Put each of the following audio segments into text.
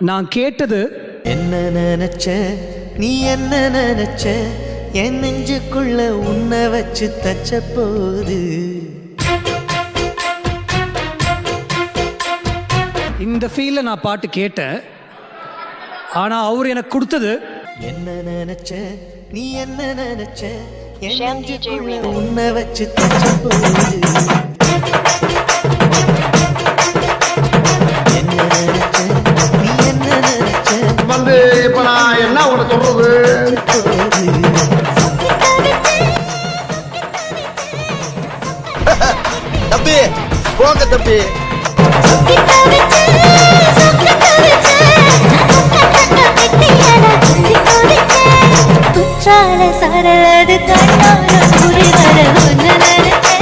நான் கேட்டது என்ன நினைச்ச நீ என்ன நினைச்ச என் நெஞ்சுக்குள்ள உன்னை வச்சு தச்ச போது இந்த ஃபீல்ல நான் பாட்டு கேட்டேன். ஆனா அவர் எனக்கு கொடுத்தது என்ன நினைச்ச நீ என்ன நினைச்ச என் நெஞ்சுக்குள்ள உன்னை வச்சு தச்ச போது இப்ப நான் என்ன உன சொல்றது? தம்பி போங்க தம்பி. சரது கண்ணால புரிவர ஒன்னு நினைச்சேன்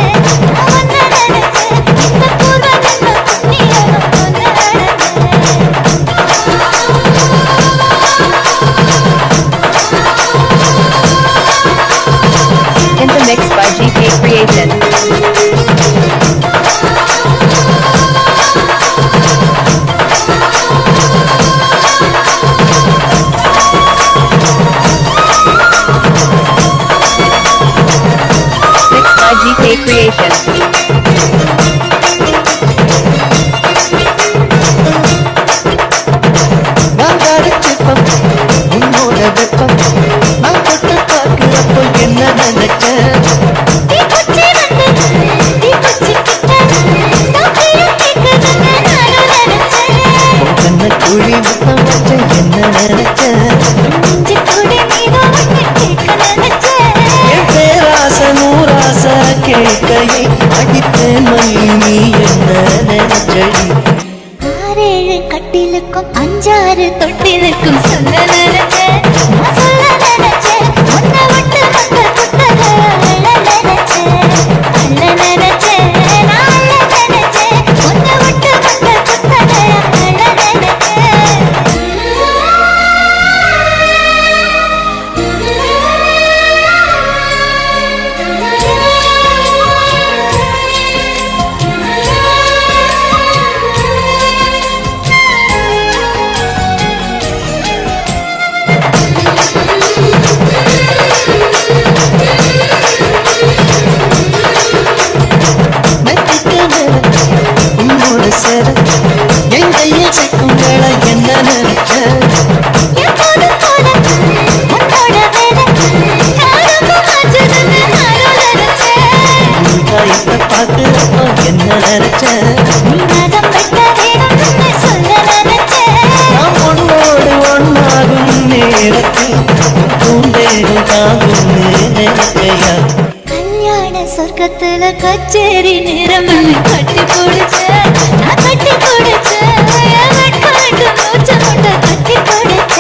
In the mix by GK Creation. Mixed by GK Creation. கட்டிலுக்கும் அஞ்சாறு தொட்டிலுக்கும் சொல்ல நினைச்சேன் சொல்ல நினைச்சேன் உன்னை விட்டு வந்த குத்தக அள்ள நினைச்சேன் அள்ள நினைச்சேன் நான் அள்ள நினைச்சேன் உன்னை விட்டு வந்த குத்தக அள்ள சொர்க்கத்துல கச்சேரி நேரம் கட்டி போடுச்ச நான் கட்டி போடுச்ச மூச்ச முட்டை கட்டி போடுச்ச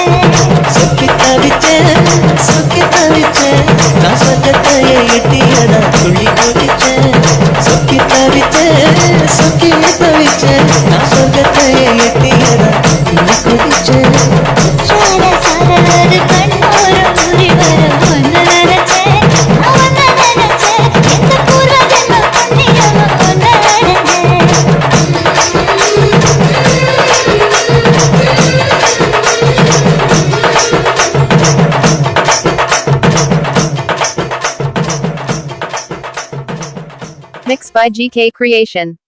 சொக்கி தவிச்சேன் நான் சொர்க்கத்தையே எட்டியதா துள்ளி குதிச்சேன் சொக்கி தவிச்சேன் நான் சொர்க்கத்தையே எட்டியதா துள்ளி குதிச்சேன் சரது கண்ணோர ஊறி வர ஒன்னு நினைச்சேன் ஒன்னு நினைச்சேன் எந்த பூர்வ ஜென்ம புண்ணியம் ஒன்னு நினைச்சேன் Mixed by GK Creation.